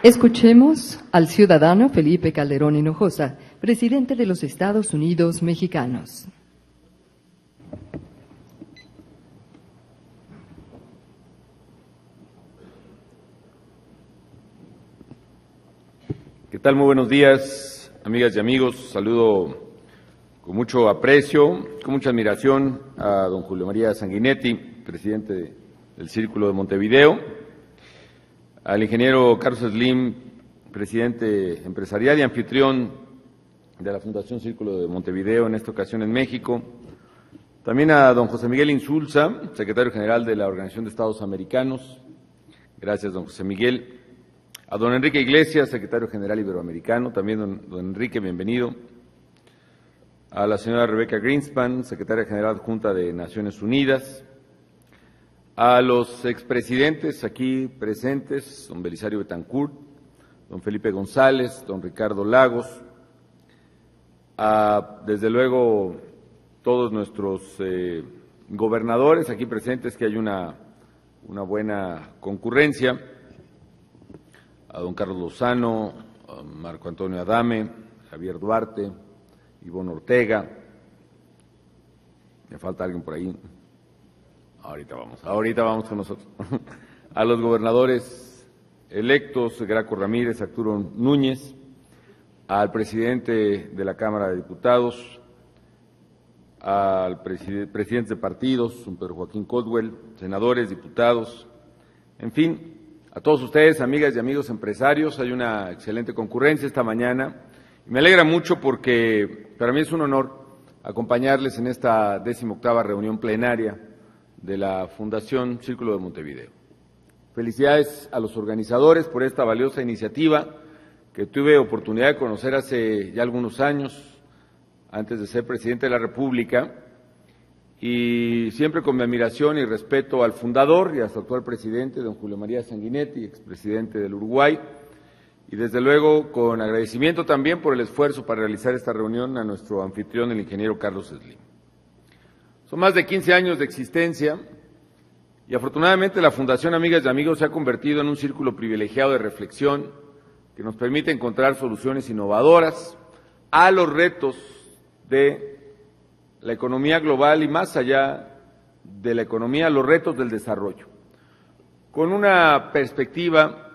Escuchemos al ciudadano Felipe Calderón Hinojosa, presidente de los Estados Unidos Mexicanos. ¿Qué tal? Muy buenos días, amigas y amigos. Saludo con mucho aprecio, con mucha admiración a don Julio María Sanguinetti, presidente del Círculo de Montevideo, al ingeniero Carlos Slim, presidente empresarial y anfitrión de la Fundación Círculo de Montevideo, en esta ocasión en México, también a don José Miguel Insulza, secretario general de la Organización de Estados Americanos. Gracias, don José Miguel. A don Enrique Iglesias, secretario general iberoamericano, también don Enrique, bienvenido. A la señora Rebeca Greenspan, secretaria general adjunta de Naciones Unidas. A los expresidentes aquí presentes, don Belisario Betancourt, don Felipe González, don Ricardo Lagos. A, desde luego, todos nuestros gobernadores aquí presentes, que hay una buena concurrencia. A don Carlos Lozano, a Marco Antonio Adame, Javier Duarte, Ivonne Ortega. Me falta alguien por ahí. Ahorita vamos con nosotros. A los gobernadores electos, Graco Ramírez, Arturo Núñez, al presidente de la Cámara de Diputados, al presidente de partidos, don Pedro Joaquín Caldwell, senadores, diputados, en fin, a todos ustedes, amigas y amigos empresarios. Hay una excelente concurrencia esta mañana y me alegra mucho porque para mí es un honor acompañarles en esta 18ª reunión plenaria de la Fundación Círculo de Montevideo. Felicidades a los organizadores por esta valiosa iniciativa que tuve oportunidad de conocer hace ya algunos años, antes de ser presidente de la República, y siempre con mi admiración y respeto al fundador y a su actual presidente, don Julio María Sanguinetti, expresidente del Uruguay, y desde luego con agradecimiento también por el esfuerzo para realizar esta reunión a nuestro anfitrión, el ingeniero Carlos Slim. Son más de 15 años de existencia y afortunadamente la Fundación Amigas y Amigos se ha convertido en un círculo privilegiado de reflexión que nos permite encontrar soluciones innovadoras a los retos de la economía global y más allá de la economía, los retos del desarrollo, con una perspectiva,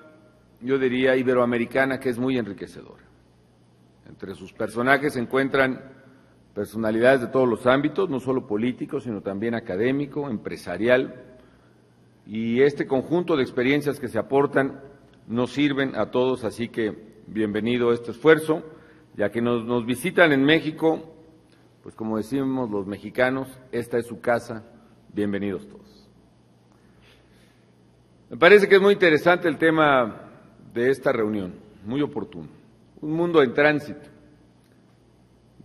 yo diría, iberoamericana, que es muy enriquecedora. Entre sus personajes se encuentran personalidades de todos los ámbitos, no solo políticos, sino también académico, empresarial, y este conjunto de experiencias que se aportan nos sirven a todos, así que bienvenido a este esfuerzo, ya que nos visitan en México. Pues como decimos los mexicanos, esta es su casa, bienvenidos todos. Me parece que es muy interesante el tema de esta reunión, muy oportuno. Un mundo en tránsito.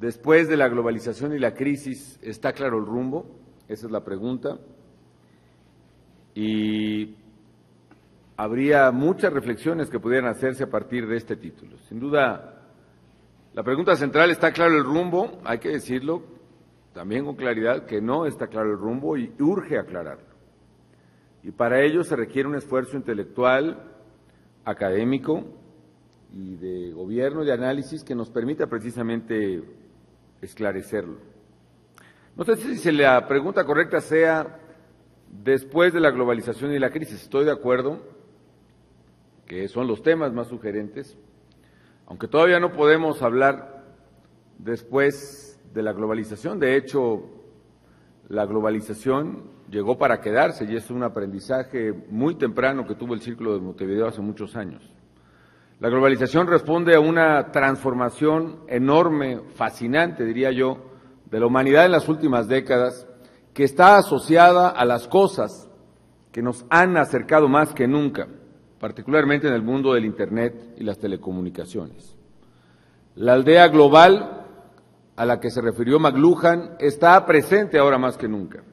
Después de la globalización y la crisis, ¿está claro el rumbo? Esa es la pregunta. Y habría muchas reflexiones que pudieran hacerse a partir de este título. Sin duda, la pregunta central: ¿está claro el rumbo? Hay que decirlo también con claridad que no está claro el rumbo y urge aclararlo. Y para ello se requiere un esfuerzo intelectual, académico y de gobierno y de análisis que nos permita precisamente esclarecerlo. No sé si la pregunta correcta sea después de la globalización y la crisis. Estoy de acuerdo que son los temas más sugerentes, aunque todavía no podemos hablar después de la globalización. De hecho, la globalización llegó para quedarse y es un aprendizaje muy temprano que tuvo el Círculo de Montevideo hace muchos años. La globalización responde a una transformación enorme, fascinante, diría yo, de la humanidad en las últimas décadas, que está asociada a las cosas que nos han acercado más que nunca, particularmente en el mundo del Internet y las telecomunicaciones. La aldea global a la que se refirió McLuhan está presente ahora más que nunca.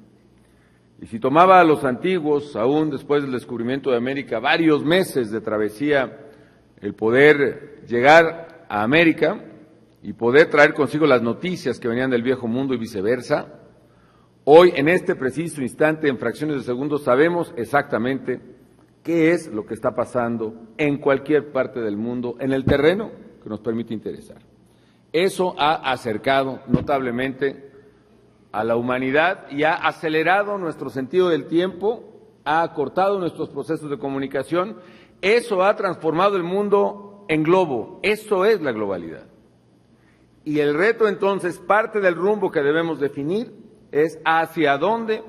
Y si tomaba a los antiguos, aún después del descubrimiento de América, varios meses de travesía, el poder llegar a América y poder traer consigo las noticias que venían del viejo mundo y viceversa, hoy, en este preciso instante, en fracciones de segundos, sabemos exactamente qué es lo que está pasando en cualquier parte del mundo en el terreno que nos permite interesar. Eso ha acercado notablemente a la humanidad y ha acelerado nuestro sentido del tiempo, ha acortado nuestros procesos de comunicación. Eso ha transformado el mundo en globo. Eso es la globalidad. Y el reto entonces, parte del rumbo que debemos definir es hacia dónde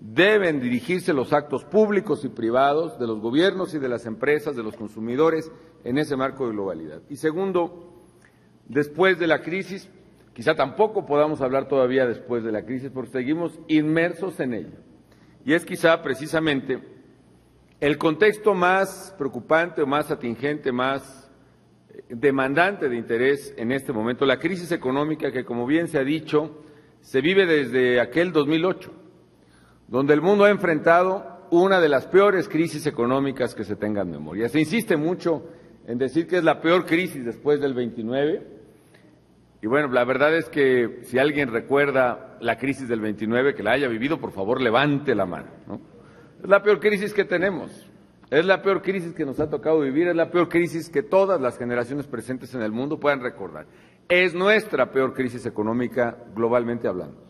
deben dirigirse los actos públicos y privados de los gobiernos y de las empresas, de los consumidores, en ese marco de globalidad. Y segundo, después de la crisis, quizá tampoco podamos hablar todavía después de la crisis porque seguimos inmersos en ella. Y es quizá precisamente el contexto más preocupante o más atingente, más demandante de interés en este momento, la crisis económica que, como bien se ha dicho, se vive desde aquel 2008, donde el mundo ha enfrentado una de las peores crisis económicas que se tenga en memoria. Se insiste mucho en decir que es la peor crisis después del 29, y bueno, la verdad es que si alguien recuerda la crisis del 29, que la haya vivido, por favor levante la mano, ¿no? Es la peor crisis que tenemos, es la peor crisis que nos ha tocado vivir, es la peor crisis que todas las generaciones presentes en el mundo puedan recordar. Es nuestra peor crisis económica globalmente hablando.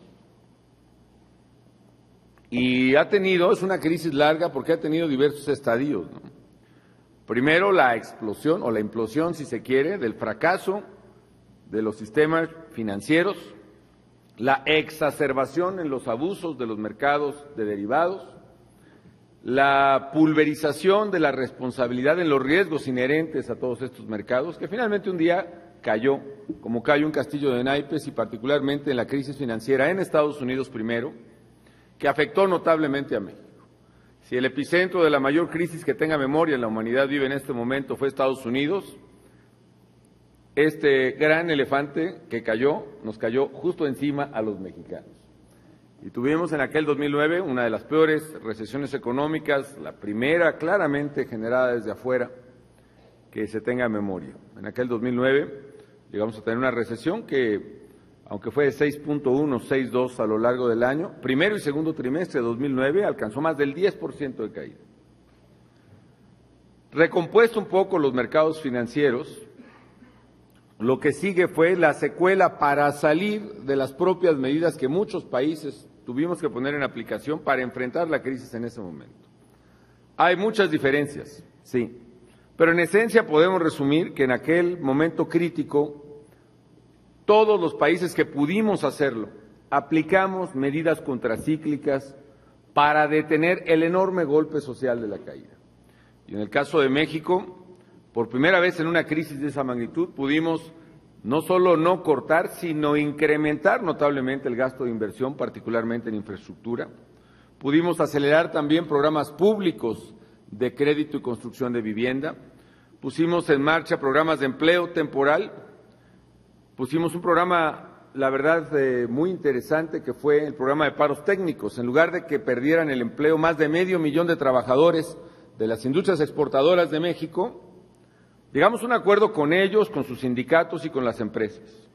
Y es una crisis larga porque ha tenido diversos estadios, ¿no? Primero, la explosión o la implosión, si se quiere, del fracaso de los sistemas financieros, la exacerbación en los abusos de los mercados de derivados, la pulverización de la responsabilidad en los riesgos inherentes a todos estos mercados, que finalmente un día cayó, como cayó un castillo de naipes, y particularmente en la crisis financiera en Estados Unidos primero, que afectó notablemente a México. Si el epicentro de la mayor crisis que tenga memoria en la humanidad vive en este momento fue Estados Unidos, este gran elefante que cayó, nos cayó justo encima a los mexicanos. Y tuvimos en aquel 2009 una de las peores recesiones económicas, la primera claramente generada desde afuera, que se tenga memoria. En aquel 2009 llegamos a tener una recesión que, aunque fue de 6.1, 6.2 a lo largo del año, primero y segundo trimestre de 2009 alcanzó más del 10% de caída. Recompuesto un poco los mercados financieros, lo que sigue fue la secuela para salir de las propias medidas que muchos países tuvimos que poner en aplicación para enfrentar la crisis en ese momento. Hay muchas diferencias, sí, pero en esencia podemos resumir que en aquel momento crítico todos los países que pudimos hacerlo aplicamos medidas contracíclicas para detener el enorme golpe social de la caída. Y en el caso de México, por primera vez en una crisis de esa magnitud, pudimos no solo no cortar, sino incrementar notablemente el gasto de inversión, particularmente en infraestructura. Pudimos acelerar también programas públicos de crédito y construcción de vivienda. Pusimos en marcha programas de empleo temporal. Pusimos un programa, la verdad, muy interesante, que fue el programa de paros técnicos. En lugar de que perdieran el empleo más de 500,000 de trabajadores de las industrias exportadoras de México, llegamos a un acuerdo con ellos, con sus sindicatos y con las empresas.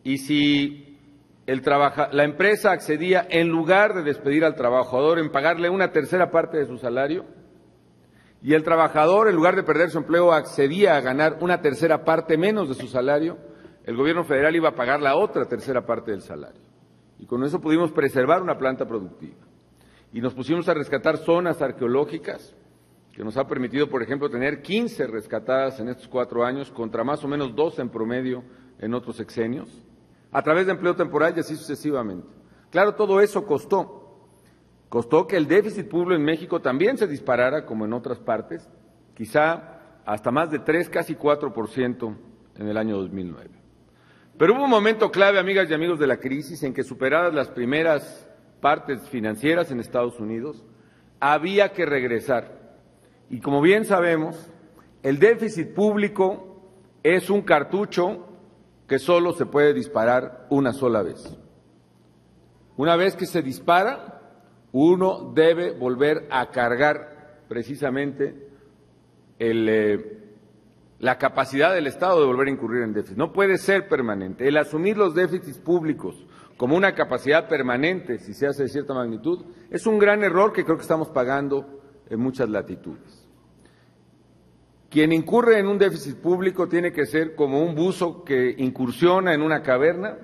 Y si la empresa accedía, en lugar de despedir al trabajador, en pagarle una tercera parte de su salario, y el trabajador, en lugar de perder su empleo, accedía a ganar una tercera parte menos de su salario, el gobierno federal iba a pagar la otra tercera parte del salario. Y con eso pudimos preservar una planta productiva. Y nos pusimos a rescatar zonas arqueológicas, que nos ha permitido, por ejemplo, tener 15 rescatadas en estos 4 años, contra más o menos 12 en promedio en otros sexenios, a través de empleo temporal y así sucesivamente. Claro, todo eso costó que el déficit público en México también se disparara, como en otras partes, quizá hasta más de 3, casi 4% en el año 2009. Pero hubo un momento clave, amigas y amigos, de la crisis, en que, superadas las primeras partes financieras en Estados Unidos, había que regresar. Y como bien sabemos, el déficit público es un cartucho que solo se puede disparar una sola vez. Una vez que se dispara, uno debe volver a cargar precisamente la capacidad del Estado de volver a incurrir en déficit. No puede ser permanente. El asumir los déficits públicos como una capacidad permanente, si se hace de cierta magnitud, es un gran error que creo que estamos pagando en muchas latitudes. Quien incurre en un déficit público tiene que ser como un buzo que incursiona en una caverna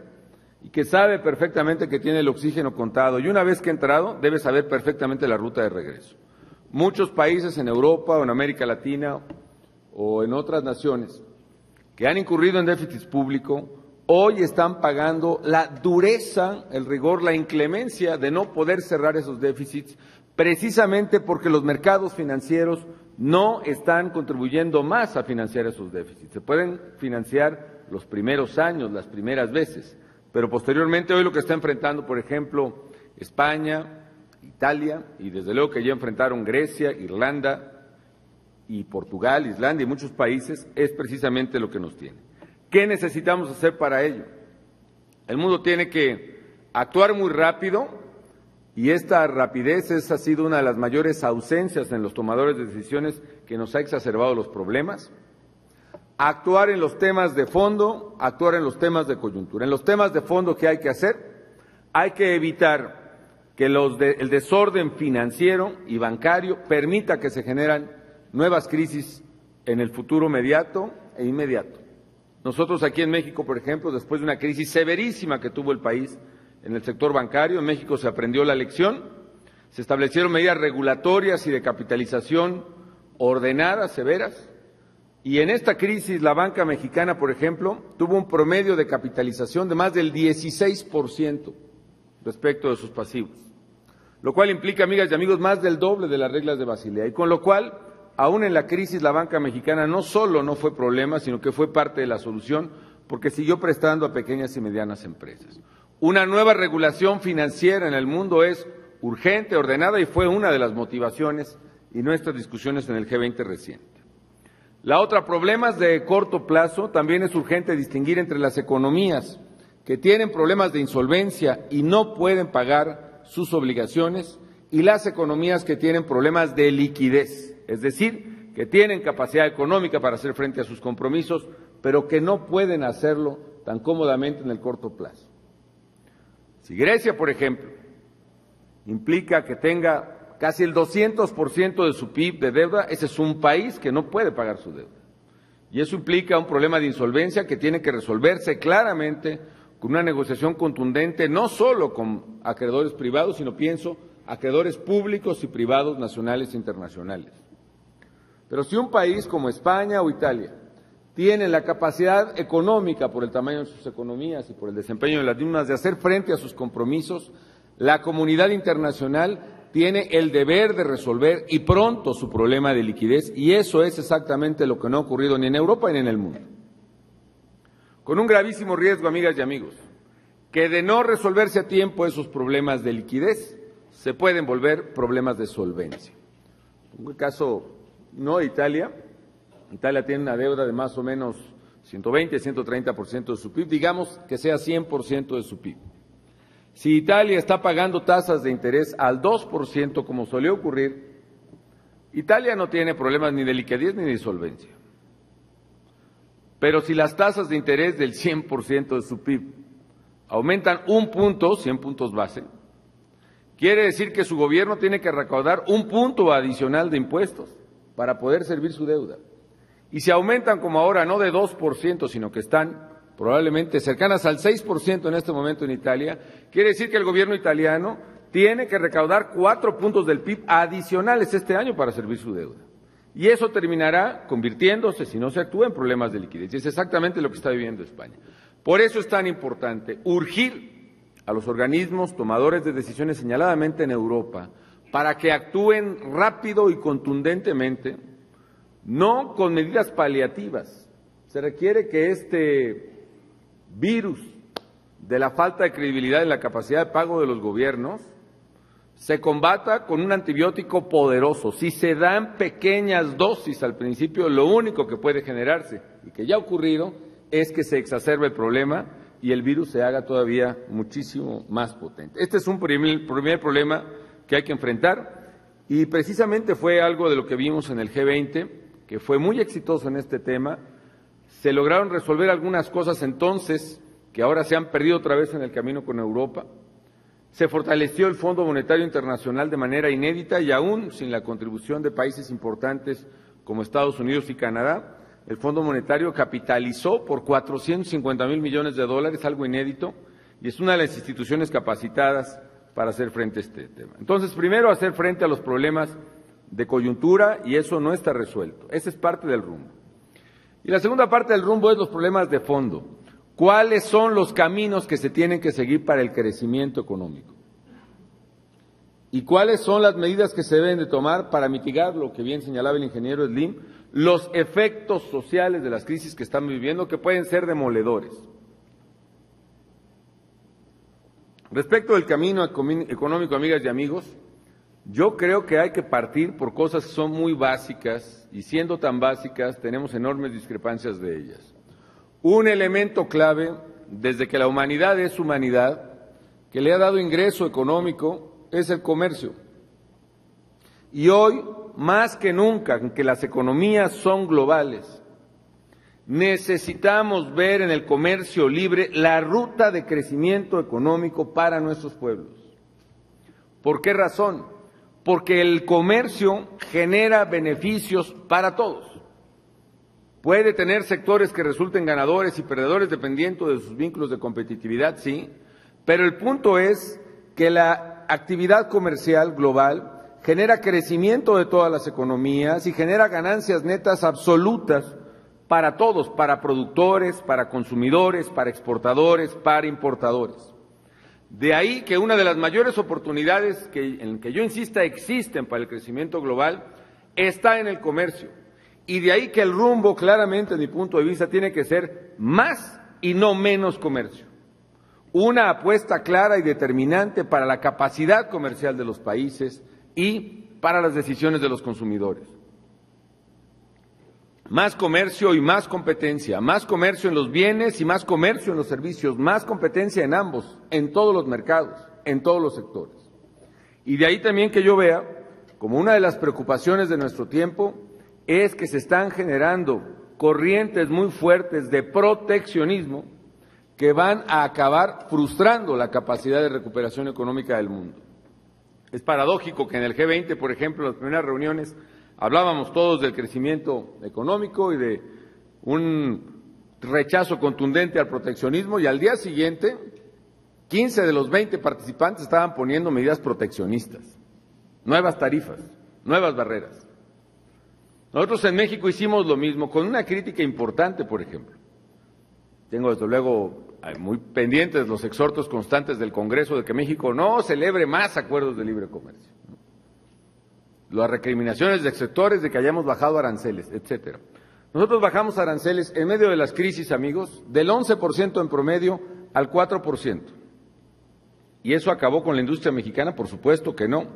y que sabe perfectamente que tiene el oxígeno contado, y una vez que ha entrado debe saber perfectamente la ruta de regreso. Muchos países en Europa o en América Latina o en otras naciones que han incurrido en déficit público hoy están pagando la dureza, el rigor, la inclemencia de no poder cerrar esos déficits, precisamente porque los mercados financieros no están contribuyendo más a financiar esos déficits. Se pueden financiar los primeros años, las primeras veces, pero posteriormente hoy lo que está enfrentando, por ejemplo, España, Italia, y desde luego que ya enfrentaron Grecia, Irlanda y Portugal, Islandia y muchos países, es precisamente lo que nos tiene. ¿Qué necesitamos hacer para ello? El mundo tiene que actuar muy rápido, y esta rapidez ha sido una de las mayores ausencias en los tomadores de decisiones que nos ha exacerbado los problemas. Actuar en los temas de fondo, actuar en los temas de coyuntura. En los temas de fondo, ¿qué hay que hacer? Hay que evitar que el desorden financiero y bancario permita que se generan nuevas crisis en el futuro mediato e inmediato. Nosotros aquí en México, por ejemplo, después de una crisis severísima que tuvo el país en el sector bancario, en México se aprendió la lección, se establecieron medidas regulatorias y de capitalización ordenadas, severas, y en esta crisis la banca mexicana, por ejemplo, tuvo un promedio de capitalización de más del 16% respecto de sus pasivos, lo cual implica, amigas y amigos, más del doble de las reglas de Basilea, y con lo cual, aún en la crisis, la banca mexicana no solo no fue problema, sino que fue parte de la solución, porque siguió prestando a pequeñas y medianas empresas. Una nueva regulación financiera en el mundo es urgente, ordenada, y fue una de las motivaciones y nuestras discusiones en el G20 reciente. La otra, problemas de corto plazo, también es urgente distinguir entre las economías que tienen problemas de insolvencia y no pueden pagar sus obligaciones y las economías que tienen problemas de liquidez, es decir, que tienen capacidad económica para hacer frente a sus compromisos, pero que no pueden hacerlo tan cómodamente en el corto plazo. Si Grecia, por ejemplo, implica que tenga casi el 200% de su PIB de deuda, ese es un país que no puede pagar su deuda. Y eso implica un problema de insolvencia que tiene que resolverse claramente con una negociación contundente, no solo con acreedores privados, sino pienso acreedores públicos y privados, nacionales e internacionales. Pero si un país como España o Italia tienen la capacidad económica, por el tamaño de sus economías y por el desempeño de las mismas, de hacer frente a sus compromisos, la comunidad internacional tiene el deber de resolver y pronto su problema de liquidez, y eso es exactamente lo que no ha ocurrido ni en Europa ni en el mundo. Con un gravísimo riesgo, amigas y amigos, que de no resolverse a tiempo esos problemas de liquidez, se pueden volver problemas de solvencia. En el caso no de Italia, Italia tiene una deuda de más o menos 120, 130% de su PIB, digamos que sea 100% de su PIB. Si Italia está pagando tasas de interés al 2%, como solía ocurrir, Italia no tiene problemas ni de liquidez ni de solvencia. Pero si las tasas de interés del 100% de su PIB aumentan 1 punto, 100 puntos base, quiere decir que su gobierno tiene que recaudar 1 punto adicional de impuestos para poder servir su deuda. Y si aumentan como ahora, no de 2%, sino que están probablemente cercanas al 6% en este momento en Italia, quiere decir que el gobierno italiano tiene que recaudar 4 puntos del PIB adicionales este año para servir su deuda. Y eso terminará convirtiéndose, si no se actúa, en problemas de liquidez. Y es exactamente lo que está viviendo España. Por eso es tan importante urgir a los organismos tomadores de decisiones señaladamente en Europa para que actúen rápido y contundentemente, no con medidas paliativas. Se requiere que este virus de la falta de credibilidad en la capacidad de pago de los gobiernos se combata con un antibiótico poderoso. Si se dan pequeñas dosis al principio, lo único que puede generarse, y que ya ha ocurrido, es que se exacerbe el problema y el virus se haga todavía muchísimo más potente. Este es un primer problema que hay que enfrentar, y precisamente fue algo de lo que vimos en el G20, que fue muy exitoso en este tema. Se lograron resolver algunas cosas entonces que ahora se han perdido otra vez en el camino con Europa. Se fortaleció el Fondo Monetario Internacional de manera inédita y aún sin la contribución de países importantes como Estados Unidos y Canadá, el Fondo Monetario capitalizó por 450,000 millones de dólares, algo inédito, y es una de las instituciones capacitadas para hacer frente a este tema. Entonces, primero, hacer frente a los problemas de coyuntura, y eso no está resuelto. Esa es parte del rumbo. Y la segunda parte del rumbo es los problemas de fondo. ¿Cuáles son los caminos que se tienen que seguir para el crecimiento económico? ¿Y cuáles son las medidas que se deben de tomar para mitigar lo que bien señalaba el ingeniero Slim, los efectos sociales de las crisis que estamos viviendo, que pueden ser demoledores? Respecto del camino económico, amigas y amigos, yo creo que hay que partir por cosas que son muy básicas, y siendo tan básicas tenemos enormes discrepancias de ellas. Un elemento clave, desde que la humanidad es humanidad, que le ha dado ingreso económico, es el comercio. Y hoy, más que nunca, en que las economías son globales, necesitamos ver en el comercio libre la ruta de crecimiento económico para nuestros pueblos. ¿Por qué razón? Porque el comercio genera beneficios para todos. Puede tener sectores que resulten ganadores y perdedores dependiendo de sus vínculos de competitividad, sí, pero el punto es que la actividad comercial global genera crecimiento de todas las economías y genera ganancias netas absolutas para todos, para productores, para consumidores, para exportadores, para importadores. De ahí que una de las mayores oportunidades en que yo insista existen para el crecimiento global está en el comercio. Y de ahí que el rumbo, claramente, desde mi punto de vista, tiene que ser más y no menos comercio. Una apuesta clara y determinante para la capacidad comercial de los países y para las decisiones de los consumidores. Más comercio y más competencia, más comercio en los bienes y más comercio en los servicios, más competencia en ambos, en todos los mercados, en todos los sectores. Y de ahí también que yo vea, como una de las preocupaciones de nuestro tiempo, es que se están generando corrientes muy fuertes de proteccionismo que van a acabar frustrando la capacidad de recuperación económica del mundo. Es paradójico que en el G20, por ejemplo, en las primeras reuniones, hablábamos todos del crecimiento económico y de un rechazo contundente al proteccionismo, y al día siguiente, 15 de los 20 participantes estaban poniendo medidas proteccionistas, nuevas tarifas, nuevas barreras. Nosotros en México hicimos lo mismo, con una crítica importante, por ejemplo. Tengo desde luego muy pendientes los exhortos constantes del Congreso de que México no celebre más acuerdos de libre comercio. Las recriminaciones de sectores de que hayamos bajado aranceles, etcétera. Nosotros bajamos aranceles en medio de las crisis, amigos, del 11% en promedio al 4%. ¿Y eso acabó con la industria mexicana? Por supuesto que no.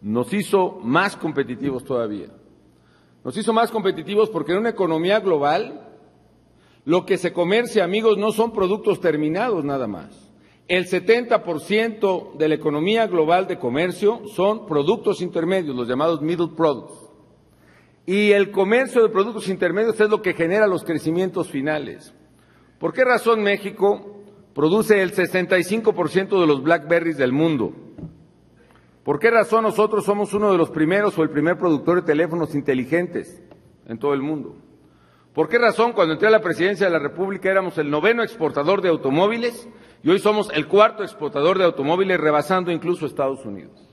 Nos hizo más competitivos todavía. Nos hizo más competitivos porque en una economía global lo que se comercia, amigos, no son productos terminados nada más. El 70% de la economía global de comercio son productos intermedios, los llamados middle products. Y el comercio de productos intermedios es lo que genera los crecimientos finales. ¿Por qué razón México produce el 65% de los BlackBerrys del mundo? ¿Por qué razón nosotros somos uno de los primeros o el primer productor de teléfonos inteligentes en todo el mundo? ¿Por qué razón cuando entré a la presidencia de la República éramos el 9º exportador de automóviles y hoy somos el 4º exportador de automóviles, rebasando incluso a Estados Unidos?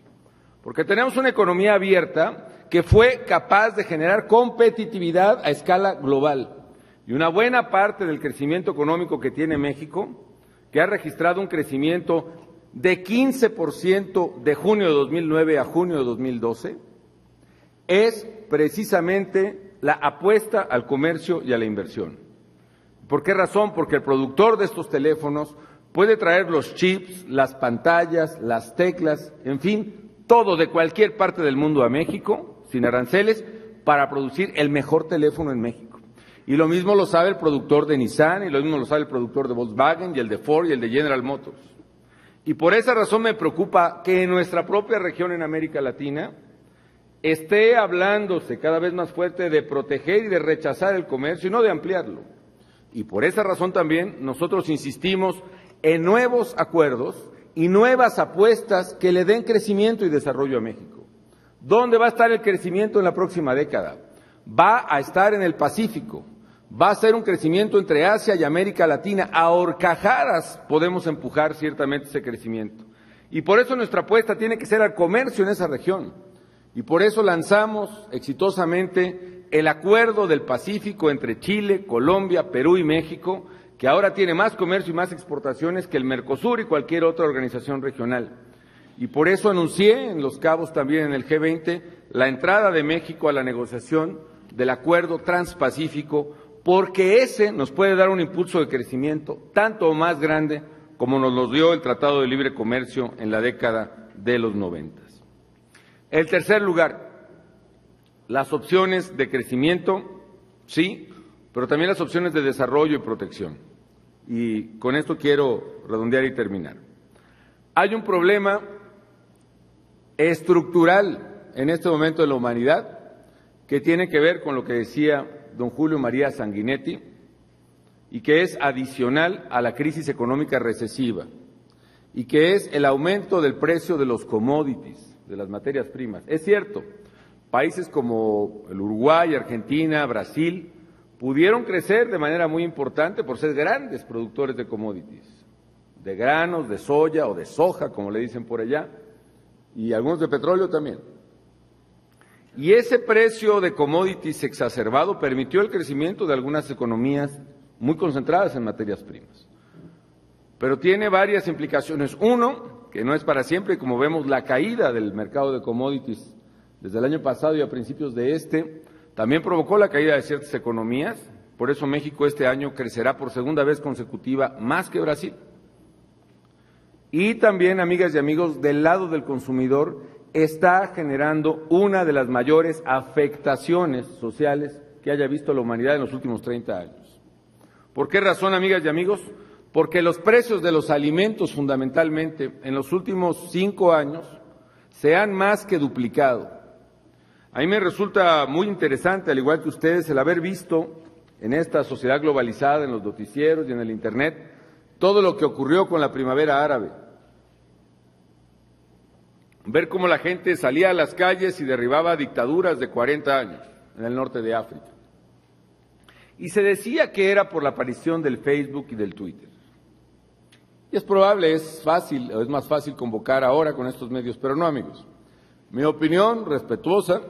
Porque tenemos una economía abierta que fue capaz de generar competitividad a escala global. Y una buena parte del crecimiento económico que tiene México, que ha registrado un crecimiento de 15% de junio de 2009 a junio de 2012, es precisamente la apuesta al comercio y a la inversión. ¿Por qué razón? Porque el productor de estos teléfonos puede traer los chips, las pantallas, las teclas, en fin, todo de cualquier parte del mundo a México, sin aranceles, para producir el mejor teléfono en México. Y lo mismo lo sabe el productor de Nissan, y lo mismo lo sabe el productor de Volkswagen, y el de Ford, y el de General Motors. Y por esa razón me preocupa que en nuestra propia región en América Latina esté hablándose cada vez más fuerte de proteger y de rechazar el comercio y no de ampliarlo. Y por esa razón también nosotros insistimos en nuevos acuerdos y nuevas apuestas que le den crecimiento y desarrollo a México. ¿Dónde va a estar el crecimiento en la próxima década? Va a estar en el Pacífico, va a ser un crecimiento entre Asia y América Latina. A horcajadas podemos empujar ciertamente ese crecimiento. Y por eso nuestra apuesta tiene que ser al comercio en esa región. Y por eso lanzamos exitosamente el Acuerdo del Pacífico entre Chile, Colombia, Perú y México, que ahora tiene más comercio y más exportaciones que el Mercosur y cualquier otra organización regional. Y por eso anuncié en Los Cabos también en el G20 la entrada de México a la negociación del Acuerdo Transpacífico, porque ese nos puede dar un impulso de crecimiento tanto o más grande como nos lo dio el Tratado de Libre Comercio en la década de los 90. El tercer lugar, las opciones de crecimiento, sí, pero también las opciones de desarrollo y protección. Y con esto quiero redondear y terminar. Hay un problema estructural en este momento de la humanidad que tiene que ver con lo que decía don Julio María Sanguinetti y que es adicional a la crisis económica recesiva y que es el aumento del precio de los commodities, de las materias primas. Es cierto, países como el Uruguay, Argentina, Brasil pudieron crecer de manera muy importante por ser grandes productores de commodities, de granos, de soya o de soja, como le dicen por allá, y algunos de petróleo también. Y ese precio de commodities exacerbado permitió el crecimiento de algunas economías muy concentradas en materias primas. Pero tiene varias implicaciones. Uno, que no es para siempre, y como vemos la caída del mercado de commodities desde el año pasado y a principios de este, también provocó la caída de ciertas economías. Por eso México este año crecerá por segunda vez consecutiva más que Brasil. Y también, amigas y amigos, del lado del consumidor está generando una de las mayores afectaciones sociales que haya visto la humanidad en los últimos 30 años. ¿Por qué razón, amigas y amigos? Porque los precios de los alimentos, fundamentalmente, en los últimos 5 años, se han más que duplicado. A mí me resulta muy interesante, al igual que ustedes, el haber visto en esta sociedad globalizada, en los noticieros y en el Internet, todo lo que ocurrió con la primavera árabe. Ver cómo la gente salía a las calles y derribaba dictaduras de 40 años en el norte de África. Y se decía que era por la aparición del Facebook y del Twitter. Y es probable, es más fácil convocar ahora con estos medios, pero no, amigos. Mi opinión respetuosa,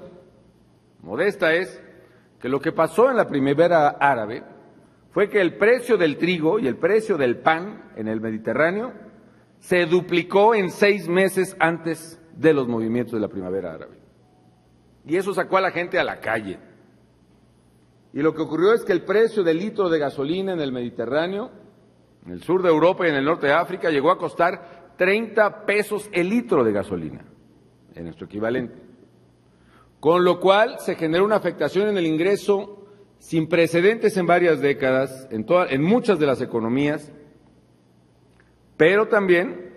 modesta, es que lo que pasó en la primavera árabe fue que el precio del trigo y el precio del pan en el Mediterráneo se duplicó en 6 meses antes de los movimientos de la primavera árabe. Y eso sacó a la gente a la calle. Y lo que ocurrió es que el precio del litro de gasolina en el Mediterráneo, en el sur de Europa y en el norte de África, llegó a costar 30 pesos el litro de gasolina, en nuestro equivalente. Con lo cual se generó una afectación en el ingreso sin precedentes en varias décadas, en muchas de las economías, pero también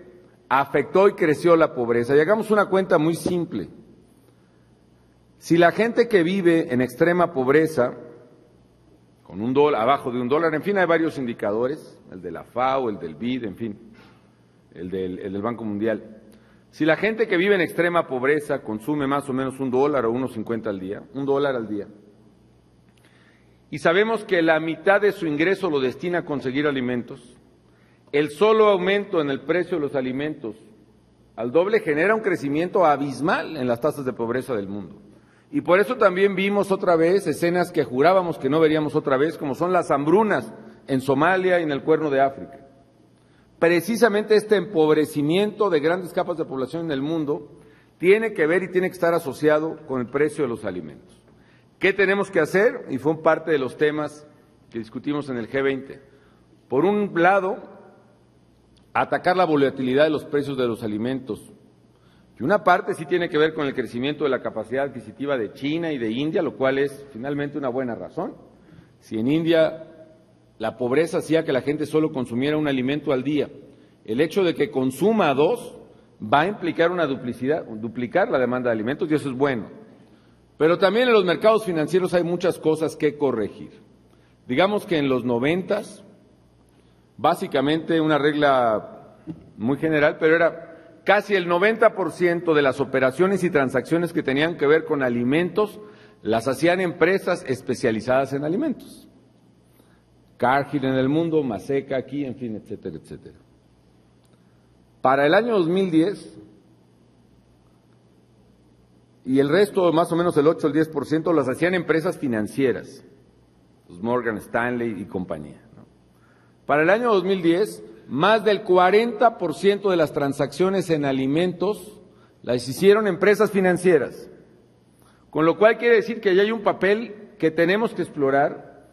afectó y creció la pobreza. Y hagamos una cuenta muy simple. Si la gente que vive en extrema pobreza, con $1, abajo de $1, en fin, hay varios indicadores, el de la FAO, el del BID, en fin, el del Banco Mundial. Si la gente que vive en extrema pobreza consume más o menos $1 o 1.50 al día, $1 al día, y sabemos que la mitad de su ingreso lo destina a conseguir alimentos, el solo aumento en el precio de los alimentos al doble genera un crecimiento abismal en las tasas de pobreza del mundo. Y por eso también vimos otra vez escenas que jurábamos que no veríamos otra vez, como son las hambrunas en Somalia y en el Cuerno de África. Precisamente este empobrecimiento de grandes capas de población en el mundo tiene que ver y tiene que estar asociado con el precio de los alimentos. ¿Qué tenemos que hacer? Y fue parte de los temas que discutimos en el G20. Por un lado, atacar la volatilidad de los precios de los alimentos. Y una parte sí tiene que ver con el crecimiento de la capacidad adquisitiva de China y de India, lo cual es finalmente una buena razón. Si en India la pobreza hacía que la gente solo consumiera un alimento al día, el hecho de que consuma 2 va a implicar duplicar la demanda de alimentos, y eso es bueno. Pero también en los mercados financieros hay muchas cosas que corregir. Digamos que en los 90, básicamente una regla muy general, pero era casi el 90% de las operaciones y transacciones que tenían que ver con alimentos las hacían empresas especializadas en alimentos. Cargill en el mundo, Maseca aquí, en fin, etcétera, etcétera. Para el año 2010, y el resto, más o menos el 8 o el 10%, las hacían empresas financieras, pues Morgan Stanley y compañía, ¿no? Para el año 2010, más del 40% de las transacciones en alimentos las hicieron empresas financieras, con lo cual quiere decir que ahí hay un papel que tenemos que explorar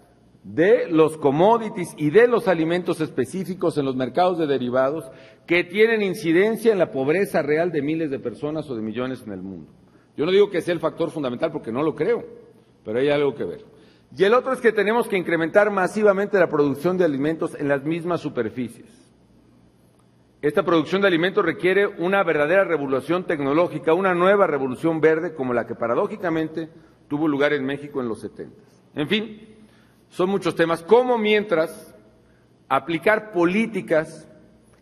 de los commodities y de los alimentos específicos en los mercados de derivados que tienen incidencia en la pobreza real de miles de personas o de millones en el mundo. Yo no digo que sea el factor fundamental porque no lo creo, pero hay algo que ver. Y el otro es que tenemos que incrementar masivamente la producción de alimentos en las mismas superficies. Esta producción de alimentos requiere una verdadera revolución tecnológica, una nueva revolución verde como la que paradójicamente tuvo lugar en México en los 70. En fin, son muchos temas. ¿Cómo mientras aplicar políticas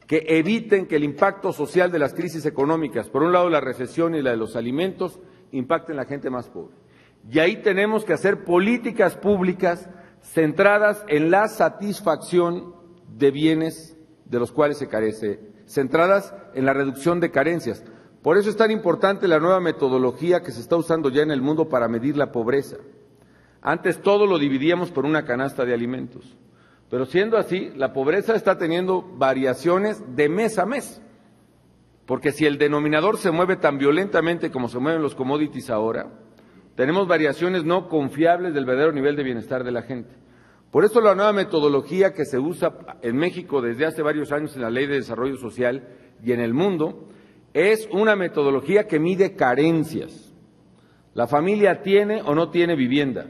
que eviten que el impacto social de las crisis económicas, por un lado la recesión y la de los alimentos, impacten a la gente más pobre? Y ahí tenemos que hacer políticas públicas centradas en la satisfacción de bienes de los cuales se carece, centradas en la reducción de carencias. Por eso es tan importante la nueva metodología que se está usando ya en el mundo para medir la pobreza. Antes todo lo dividíamos por una canasta de alimentos, pero siendo así, la pobreza está teniendo variaciones de mes a mes, porque si el denominador se mueve tan violentamente como se mueven los commodities ahora, tenemos variaciones no confiables del verdadero nivel de bienestar de la gente. Por eso la nueva metodología que se usa en México desde hace varios años en la Ley de Desarrollo Social y en el mundo es una metodología que mide carencias. La familia tiene o no tiene vivienda,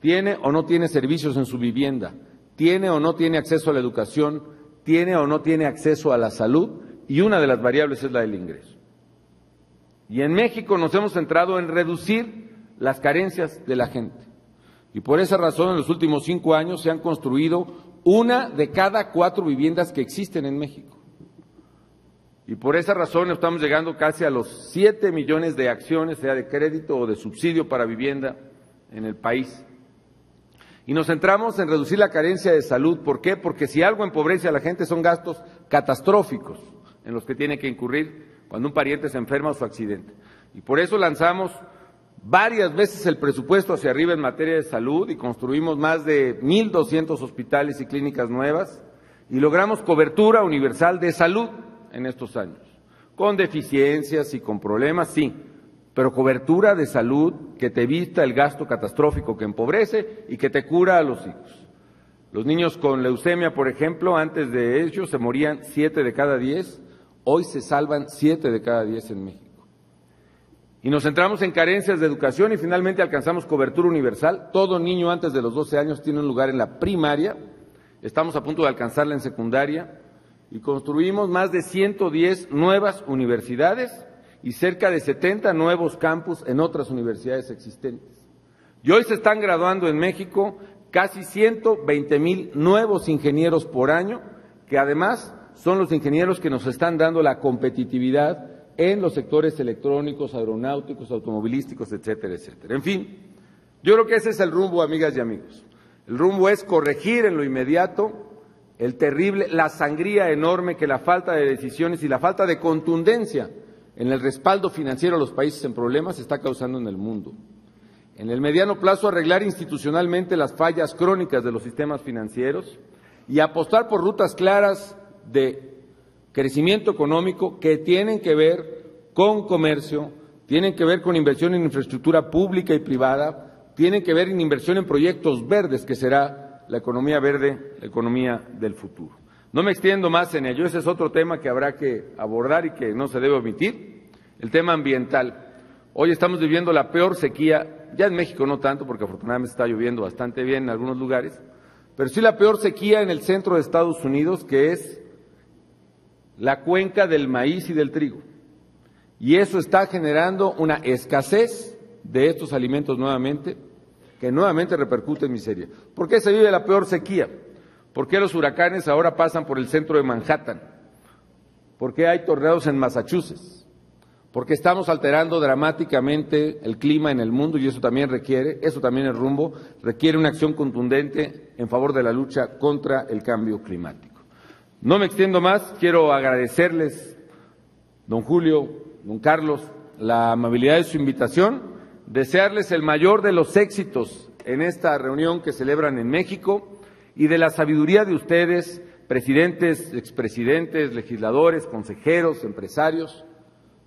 tiene o no tiene servicios en su vivienda, tiene o no tiene acceso a la educación, tiene o no tiene acceso a la salud, y una de las variables es la del ingreso. Y en México nos hemos centrado en reducir las carencias de la gente. Y por esa razón, en los últimos 5 años se han construido 1 de cada 4 viviendas que existen en México. Y por esa razón estamos llegando casi a los 7 millones de acciones, sea de crédito o de subsidio para vivienda en el país. Y nos centramos en reducir la carencia de salud. ¿Por qué? Porque si algo empobrece a la gente son gastos catastróficos en los que tiene que incurrir cuando un pariente se enferma o su accidente. Y por eso lanzamos varias veces el presupuesto hacia arriba en materia de salud y construimos más de 1,200 hospitales y clínicas nuevas y logramos cobertura universal de salud en estos años, con deficiencias y con problemas, sí, pero cobertura de salud que te evita el gasto catastrófico que empobrece y que te cura a los hijos. Los niños con leucemia, por ejemplo, antes de ello se morían 7 de cada 10, hoy se salvan 7 de cada 10 en México. Y nos centramos en carencias de educación y finalmente alcanzamos cobertura universal. Todo niño antes de los 12 años tiene un lugar en la primaria, estamos a punto de alcanzarla en secundaria y construimos más de 110 nuevas universidades y cerca de 70 nuevos campus en otras universidades existentes. Y hoy se están graduando en México casi 120,000 nuevos ingenieros por año, que además son los ingenieros que nos están dando la competitividad en los sectores electrónicos, aeronáuticos, automovilísticos, etcétera, etcétera. En fin, yo creo que ese es el rumbo, amigas y amigos. El rumbo es corregir en lo inmediato la sangría enorme que la falta de decisiones y la falta de contundencia en el respaldo financiero a los países en problemas está causando en el mundo. En el mediano plazo, arreglar institucionalmente las fallas crónicas de los sistemas financieros y apostar por rutas claras de crecimiento económico que tienen que ver con comercio, tienen que ver con inversión en infraestructura pública y privada, tienen que ver en inversión en proyectos verdes, que será la economía verde, la economía del futuro. No me extiendo más en ello, ese es otro tema que habrá que abordar y que no se debe omitir, el tema ambiental. Hoy estamos viviendo la peor sequía, ya en México no tanto, porque afortunadamente está lloviendo bastante bien en algunos lugares, pero sí la peor sequía en el centro de Estados Unidos, que es la cuenca del maíz y del trigo. Y eso está generando una escasez de estos alimentos nuevamente, que nuevamente repercute en miseria. ¿Por qué se vive la peor sequía? ¿Por qué los huracanes ahora pasan por el centro de Manhattan? ¿Por qué hay tornados en Massachusetts? Porque estamos alterando dramáticamente el clima en el mundo y eso también es rumbo, requiere una acción contundente en favor de la lucha contra el cambio climático. No me extiendo más, quiero agradecerles, don Julio, don Carlos, la amabilidad de su invitación, desearles el mayor de los éxitos en esta reunión que celebran en México y de la sabiduría de ustedes, presidentes, expresidentes, legisladores, consejeros, empresarios.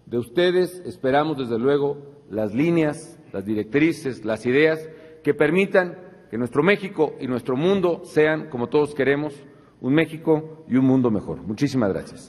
De ustedes esperamos, desde luego, las líneas, las directrices, las ideas que permitan que nuestro México y nuestro mundo sean, como todos queremos, un México y un mundo mejor. Muchísimas gracias.